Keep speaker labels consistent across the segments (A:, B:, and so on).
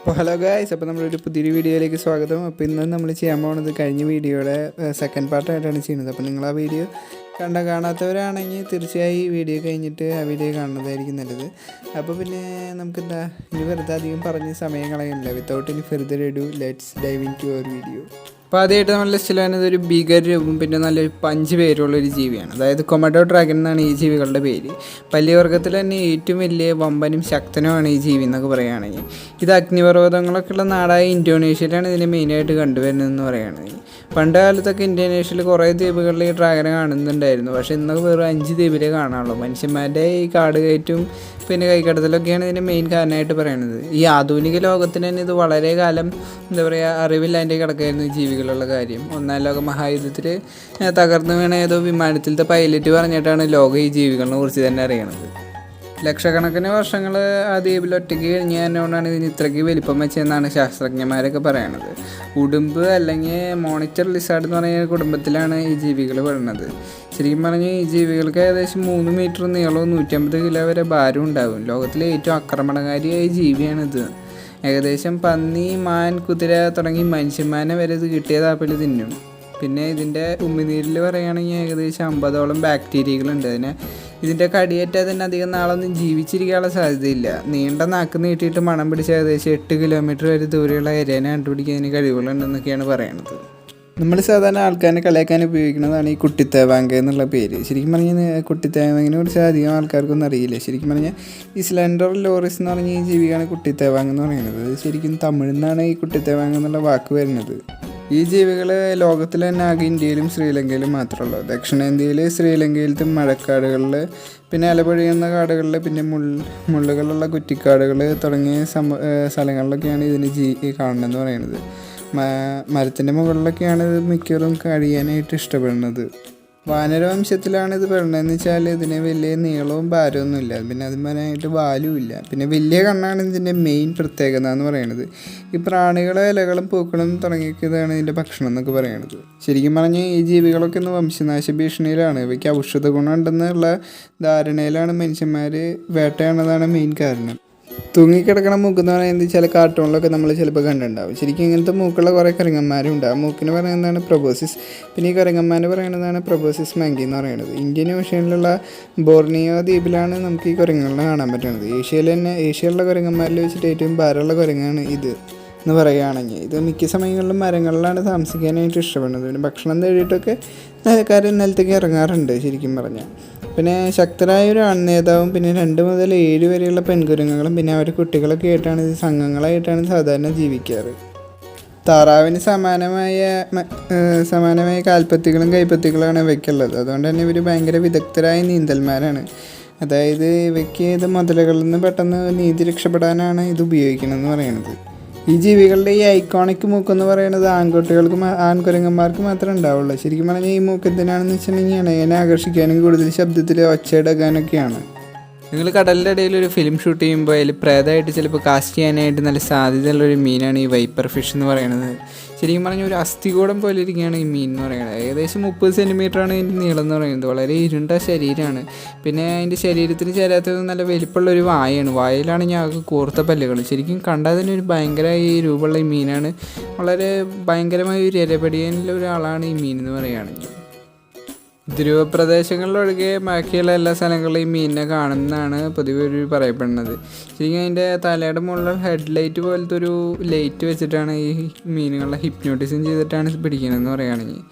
A: അപ്പോൾ hello guys, അപ്പോൾ നമ്മളൊരു പുതിയൊരു വീഡിയോയിലേക്ക് സ്വാഗതം. അപ്പോൾ ഇന്ന് നമ്മൾ ചെയ്യാൻ പോകുന്നത് കഴിഞ്ഞ വീഡിയോയുടെ സെക്കൻഡ് പാർട്ടായിട്ടാണ് ചെയ്യുന്നത്. അപ്പോൾ നിങ്ങൾ ആ വീഡിയോ കാണാത്തവരാണെങ്കിൽ തീർച്ചയായും ഈ വീഡിയോ കഴിഞ്ഞിട്ട് ആ വീഡിയോ കാണുന്നതായിരിക്കും നല്ലത്. അപ്പോൾ പിന്നെ നമുക്കെന്താ ഇനി വെറുതെ അധികം പറഞ്ഞ് സമയം കളയുന്നില്ല. Without any further ado let's dive into our video. അപ്പോൾ ആദ്യമായിട്ട് നമ്മൾ ലിസ്റ്റിൽ വരുന്നത് ഒരു ഭീകരരൂപം പിന്നെ നല്ലൊരു 5 പേരുള്ളൊരു ജീവിയാണ്. അതായത് കൊമഡോ ഡ്രാഗൺ എന്നാണ് ഈ ജീവികളുടെ പേര്. പല്ലിവർഗത്തിൽ തന്നെ ഏറ്റവും വലിയ വമ്പനും ശക്തനുമാണ് ഈ ജീവി എന്നൊക്കെ പറയുകയാണെങ്കിൽ. ഇത് അഗ്നിപർവ്വതങ്ങളൊക്കെ ഉള്ള നാടായ ഇന്തോനേഷ്യയിലാണ് ഇതിനെ മെയിനായിട്ട് കണ്ടുവരുന്നതെന്ന് പറയുകയാണെങ്കിൽ. പണ്ട് കാലത്തൊക്കെ ഇന്തോനേഷ്യയിൽ കുറേ ദ്വീപുകളിൽ ഈ ഡ്രാഗനെ കാണുന്നുണ്ടായിരുന്നു. പക്ഷേ ഇന്നൊക്കെ വെറും 5 ദ്വീപിലേ കാണാനുള്ളൂ. മനുഷ്യന്മാരുടെ ഈ കാട് കയറ്റും പിന്നെ കൈക്കടത്തലൊക്കെയാണ് ഇതിൻ്റെ മെയിൻ കാരണമായിട്ട് പറയുന്നത്. ഈ ആധുനിക ലോകത്തിന് തന്നെ ഇത് വളരെ കാലം എന്താ പറയുക അറിവില്ലാതെ കിടക്കായിരുന്നു ഈ ജീവികളുള്ള കാര്യം. ഒന്നാം ലോക മഹായുദ്ധത്തിൽ തകർന്നു വീണ ഏതോ വിമാനത്തിലത്തെ പൈലറ്റ് പറഞ്ഞിട്ടാണ് ലോകം ഈ ജീവികളെ കുറിച്ച് തന്നെ അറിയണത്. ലക്ഷക്കണക്കിന് വർഷങ്ങൾ ആ ദ്വീപിൽ ഒറ്റയ്ക്ക് കഴിഞ്ഞ് തന്നെക്കൊണ്ടാണ് ഇതിന് ഇത്രയ്ക്ക് വലിപ്പം വെച്ചതെന്നാണ് ശാസ്ത്രജ്ഞന്മാരൊക്കെ പറയണത്. ഉടുമ്പ് അല്ലെങ്കിൽ മോണിറ്റർ ലിസാർഡ് എന്ന് പറയുന്ന കുടുംബത്തിലാണ് ഈ ജീവികൾ പെടുന്നത്. ശരിക്കും പറഞ്ഞാൽ ഈ ജീവികൾക്ക് ഏകദേശം 3 മീറ്റർ നീളവും 150 കിലോ വരെ ഭാരം ഉണ്ടാകും. ലോകത്തിലെ ഏറ്റവും ആക്രമണകാരിയായ ജീവിയാണിത്. ഏകദേശം പന്നി, മാൻ, കുതിര തുടങ്ങി മനുഷ്യന്മാരെ വരെ ഇത് കിട്ടിയ താപ്പിൽ തിന്നും. പിന്നെ ഇതിൻ്റെ ഉമിനീരിൽ പറയുകയാണെങ്കിൽ ഏകദേശം 50ഓളം ബാക്ടീരിയകളുണ്ട്. ഇതിൻ്റെ കടിയേറ്റാൽ തന്നെ അധികം നാളൊന്നും ജീവിച്ചിരിക്കാനുള്ള സാധ്യതയില്ല. നീണ്ട നാക്ക് നീട്ടിയിട്ട് മണം പിടിച്ച് ഏകദേശം 8 കിലോമീറ്റർ വരെ ദൂരെയുള്ള ഇരേനെ കണ്ടുപിടിക്കുന്നതിന് കഴിവുകളുണ്ടെന്നൊക്കെയാണ് പറയുന്നത്. നമ്മൾ സാധാരണ ആൾക്കാരെ കളിയാക്കാൻ ഉപയോഗിക്കുന്നതാണ് ഈ കുട്ടിത്തേവാങ്ക എന്നുള്ള പേര്. ശരിക്കും പറഞ്ഞാൽ കുട്ടിത്തേവാങ്കിനെ കുറിച്ച് അധികം ആൾക്കാർക്കൊന്നും അറിയില്ല. ശരിക്കും പറഞ്ഞാൽ ഈ സ്ലെൻഡർ ലോറിസ് എന്ന് പറഞ്ഞ ഈ ജീവിയാണ് കുട്ടിത്തേവാങ് എന്ന് പറയുന്നത്. ശരിക്കും തമിഴിൽ നിന്നാണ് ഈ കുട്ടിത്തേവാങ് എന്നുള്ള വാക്ക് വരുന്നത്. ഈ ജീവികൾ ലോകത്തിൽ തന്നെ ആകെ ഇന്ത്യയിലും ശ്രീലങ്കയിലും മാത്രമുള്ളൂ. ദക്ഷിണേന്ത്യയിൽ ശ്രീലങ്കയിലത്തെ മഴക്കാടുകളിൽ പിന്നെ ഇലപൊഴിയുന്ന കാടുകളിൽ പിന്നെ മുള്ളുകളുള്ള കുറ്റിക്കാടുകൾ തുടങ്ങിയ സ്ഥലങ്ങളിലൊക്കെയാണ് ഇതിന് കാണണമെന്ന് പറയുന്നത്. മരത്തിൻ്റെ മുകളിലൊക്കെയാണ് ഇത് മിക്കവാറും കഴിയാനായിട്ട് ഇഷ്ടപ്പെടുന്നത്. വാനരവംശത്തിലാണ് ഇത് പെടുന്നതെന്ന് വെച്ചാൽ ഇതിന് വലിയ നീളവും ഭാരമൊന്നുമില്ല. പിന്നെ അതിന്മേലായിട്ട് വാലും ഇല്ല. പിന്നെ വലിയ കണ്ണാണ് ഇതിൻ്റെ മെയിൻ പ്രത്യേകത എന്ന് പറയുന്നത്. ഈ പ്രാണികളും ഇലകളും പൂക്കളും തുടങ്ങിയതാണ് ഇതിൻ്റെ ഭക്ഷണം എന്നൊക്കെ പറയുന്നത്. ശരിക്കും പറഞ്ഞാൽ ഈ ജീവികളൊക്കെ ഇന്ന് വംശനാശ ഭീഷണിയിലാണ്. ഇവയ്ക്ക് ഔഷധ ഗുണം ഉണ്ടെന്നുള്ള ധാരണയിലാണ് മനുഷ്യന്മാർ വേട്ടയാടുന്നതാണ് മെയിൻ കാരണം. തൂങ്ങിക്കിടക്കണ മൂക്കെന്ന് പറയുന്നത് ചില കാർട്ടൂണിലൊക്കെ നമ്മൾ ചിലപ്പോൾ കണ്ടിട്ടുണ്ടാവും. ശരിക്കും ഇങ്ങനത്തെ മൂക്കുള്ള കുറേ കുരങ്ങന്മാരുണ്ട്. ആ മൂക്കിന് പറയുന്നതാണ് പ്രൊബോസിസ്. പിന്നെ ഈ കുരങ്ങന്മാർ പറയുന്നതാണ് പ്രൊബോസിസ് മാങ്കി എന്ന് പറയുന്നത്. ഇന്ത്യൻ ഓഷ്യനിലുള്ള ബോർണിയോ ദ്വീപിലാണ് നമുക്ക് ഈ കുരങ്ങുകളെ കാണാൻ പറ്റുന്നത്. ഏഷ്യയിലുള്ള കുരങ്ങന്മാരിൽ വെച്ചിട്ട് ഏറ്റവും ഭാരമുള്ള കുരങ്ങാണ് ഇത് എന്ന് പറയുകയാണെങ്കിൽ. ഇത് മിക്ക സമയങ്ങളിലും മരങ്ങളിലാണ് താമസിക്കാനായിട്ട് ഇഷ്ടപ്പെടുന്നത്. പിന്നെ ഭക്ഷണം തേടിയിട്ടൊക്കെ നിലത്തേക്ക് ഇറങ്ങാറുണ്ട് ശരിക്കും പറഞ്ഞാൽ. പിന്നെ ശക്തരായ ഒരു ആൺനേതാവും പിന്നെ 2 മുതൽ 7 വരെയുള്ള പെൺകുരങ്ങുകളും പിന്നെ അവരുടെ കുട്ടികളൊക്കെ ആയിട്ടാണ് ഇത് സംഘങ്ങളായിട്ടാണ് സാധാരണ ജീവിക്കാറ്. താറാവിന് സമാനമായ കാൽപ്പത്തികളും കൈപ്പത്തികളാണ് ഇവയ്ക്കുള്ളത്. അതുകൊണ്ട് തന്നെ ഇവർ ഭയങ്കര വിദഗ്ധരായ നീന്തൽമാരാണ്. അതായത് ഇവയ്ക്ക് ഇത് മുതലകളിൽ നിന്ന് പെട്ടെന്ന് നീന്തി രക്ഷപ്പെടാനാണ് ഇത് ഉപയോഗിക്കണമെന്ന് പറയുന്നത്. ഈ ജീവികളുടെ ഈ ഐക്കോണിക് മൂക്കെന്ന് പറയുന്നത് ആൺകുരങ്ങന്മാർക്ക് മാത്രമേ ഉണ്ടാവുള്ളൂ. ശരിക്കും പറഞ്ഞാൽ ഈ മൂക്ക് എന്തിനാണെന്ന് വെച്ചിട്ടുണ്ടെങ്കിൽ ഇണയെ ആകർഷിക്കാനും കൂടുതൽ ശബ്ദത്തിൽ ഒച്ചയിടാനൊക്കെയാണ്. നിങ്ങൾ കടലിൻ്റെ ഇടയിൽ ഒരു ഫിലിം ഷൂട്ട് ചെയ്യുമ്പോൾ അതിൽ പ്രേതമായിട്ട് ചിലപ്പോൾ കാസ്റ്റ് ചെയ്യാനായിട്ട് നല്ല സാധ്യതയുള്ളൊരു മീനാണ് ഈ വൈപ്പർ ഫിഷ് എന്ന് പറയുന്നത്. ശരിക്കും പറഞ്ഞാൽ ഒരു അസ്ഥികൂടം പോലെ ഇരിക്കുകയാണ് ഈ മീൻ എന്ന് പറയുന്നത്. ഏകദേശം 30 സെൻറ്റിമീറ്ററാണ് ഇതിൻ്റെ നീളം എന്ന് പറയുന്നത്. വളരെ ഇരുണ്ട ശരീരമാണ്. പിന്നെ അതിൻ്റെ ശരീരത്തിന് ചേരാത്തത് നല്ല വലിപ്പമുള്ളൊരു വായാണ്. വായിലാണ് ഞങ്ങൾക്ക് കൂർത്ത പല്ലുകൾ. ശരിക്കും കണ്ടാൽ തന്നെ ഒരു ഭയങ്കര ഈ രൂപമുള്ള ഈ മീനാണ്. വളരെ ഭയങ്കരമായ ഒരു ഇരപടിയുള്ള ഒരാളാണ് ഈ മീൻ എന്ന് പറയുകയാണെങ്കിൽ. ധ്രുവപ്രദേശങ്ങളിലൊഴികെ ബാക്കിയുള്ള എല്ലാ സ്ഥലങ്ങളിലും ഈ മീനിനെ കാണുന്നതാണ് പൊതുവെ പറയപ്പെടുന്നത്. ശരിക്കും അതിൻ്റെ തലയുടെ മുകളിൽ ഹെഡ്ലൈറ്റ് പോലത്തെ ഒരു ലൈറ്റ് വെച്ചിട്ടാണ് ഈ മീനുകളെ ഹിപ്നോട്ടിസം ചെയ്തിട്ടാണ് പിടിക്കണമെന്ന് പറയുകയാണെങ്കിൽ.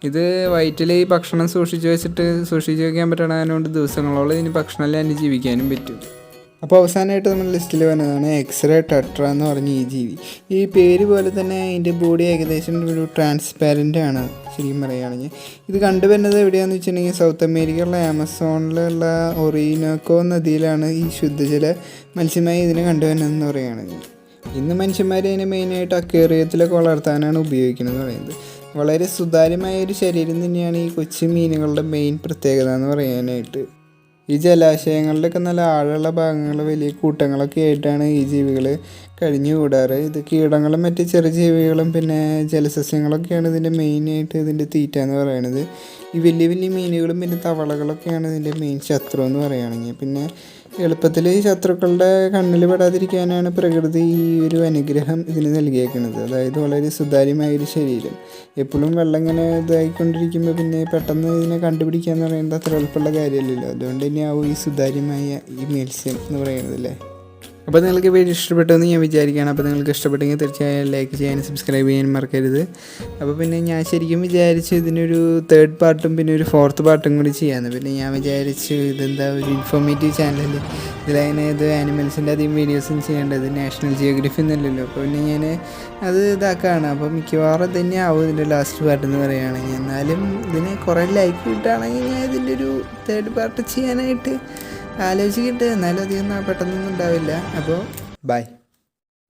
A: ഇത് വയറ്റിൽ ഈ ഭക്ഷണം സൂക്ഷിച്ച് വയ്ക്കാൻ പറ്റണതുകൊണ്ട് ദിവസങ്ങളോളം ഇതിന് ഭക്ഷണമെല്ലാം അനുജീവിക്കാനും പറ്റും. അപ്പോൾ അവസാനമായിട്ട് നമ്മുടെ ലിസ്റ്റിൽ വരുന്നതാണ് എക്സ്റേ ടെട്ര എന്ന് പറഞ്ഞ ഈ ജീവി. ഈ പേര് പോലെ തന്നെ ഇതിൻ്റെ ബോഡി ഏകദേശം ഒരു ട്രാൻസ്പാരൻ്റ് ആണ് ശരിക്കും പറയുകയാണെങ്കിൽ. ഇത് കണ്ടുവരുന്നത് എവിടെയാണെന്ന് വെച്ചിട്ടുണ്ടെങ്കിൽ സൗത്ത് അമേരിക്കയിലുള്ള ആമസോണിലുള്ള ഒറീനോക്കോ നദിയിലാണ് ഈ ശുദ്ധജല മത്സ്യമായി ഇതിനെ കണ്ടുവരുന്നതെന്ന് പറയുകയാണെങ്കിൽ. ഇന്ന് മനുഷ്യന്മാർ ഇതിനെ മെയിനായിട്ട് അക്വേറിയത്തിലൊക്കെ വളർത്താനാണ് ഉപയോഗിക്കുന്നതെന്ന് പറയുന്നത്. വളരെ സുതാര്യമായ ഒരു ശരീരം തന്നെയാണ് ഈ കൊച്ചു മീനുകളുടെ മെയിൻ പ്രത്യേകത എന്ന് പറയാനായിട്ട്. ഈ ജലാശയങ്ങളിലൊക്കെ നല്ല ആഴമുള്ള ഭാഗങ്ങൾ വലിയ കൂട്ടങ്ങളൊക്കെ ആയിട്ടാണ് ഈ ജീവികൾ കഴിഞ്ഞുകൂടാറ്. ഇത് കീടങ്ങളും മറ്റ് ചെറു ജീവികളും പിന്നെ ജലസസ്യങ്ങളൊക്കെയാണ് ഇതിൻ്റെ മെയിനായിട്ട് ഇതിൻ്റെ തീറ്റ എന്ന് പറയുന്നത്. ഈ വലിയ വലിയ മീനുകളും പിന്നെ തവളകളൊക്കെയാണ് ഇതിൻ്റെ മെയിൻ ശത്രു എന്ന് പറയുകയാണെങ്കിൽ. പിന്നെ എളുപ്പത്തിൽ ഈ ശത്രുക്കളുടെ കണ്ണിൽ പെടാതിരിക്കാനാണ് പ്രകൃതി ഈ ഒരു അനുഗ്രഹം ഇതിന് നൽകിയേക്കുന്നത്. അതായത് വളരെ സുതാര്യമായൊരു ശരീരം. എപ്പോഴും വെള്ളം ഇങ്ങനെ ഇതായിക്കൊണ്ടിരിക്കുമ്പോൾ പിന്നെ പെട്ടെന്ന് ഇതിനെ കണ്ടുപിടിക്കുക എന്ന് പറയുന്നത് അത്ര എളുപ്പമുള്ള കാര്യമല്ലല്ലോ. അതുകൊണ്ട് തന്നെയാവും ഈ സുതാര്യമായ ഈ മത്സ്യം എന്ന് പറയുന്നത് അല്ലേ. അപ്പോൾ നിങ്ങൾക്ക് വീഡിയോ ഇഷ്ടപ്പെട്ടെന്ന് ഞാൻ വിചാരിക്കുകയാണ്. അപ്പോൾ നിങ്ങൾക്ക് ഇഷ്ടപ്പെട്ടെങ്കിൽ തീർച്ചയായും ലൈക്ക് ചെയ്യാനും സബ്സ്ക്രൈബ് ചെയ്യാനും മറക്കരുത്. അപ്പോൾ പിന്നെ ഞാൻ ശരിക്കും വിചാരിച്ചു ഇതിനൊരു 3rd പാർട്ടും പിന്നെ ഒരു 4th പാർട്ടും കൂടി ചെയ്യാമെന്ന്. പിന്നെ ഞാൻ വിചാരിച്ചു ഇതെന്താ ഒരു ഇൻഫോർമേറ്റീവ് ചാനൽ, ഇതിലതിനെ ഇത് ആനിമൽസിൻ്റെ അധികം വീഡിയോസും ചെയ്യേണ്ടത് നാഷണൽ ജിയോഗ്രഫി എന്നല്ലല്ലോ. അപ്പോൾ പിന്നെ ഞാൻ അത് ഇതാക്കുകയാണ്. അപ്പോൾ മിക്കവാറും തന്നെ ആവും ഇതിൻ്റെ ലാസ്റ്റ് പാർട്ട് എന്ന് പറയുകയാണെങ്കിൽ. എന്നാലും ഇതിന് കുറേ ലൈക്ക് കിട്ടുകയാണെങ്കിൽ ഞാൻ ഇതിൻ്റെ ഒരു 3rd പാർട്ട് ചെയ്യാനായിട്ട് ആലോചിക്കട്ടെ. എന്നാലും അധികം പെട്ടെന്നൊന്നും ഉണ്ടാവില്ല. അപ്പോൾ ബൈ.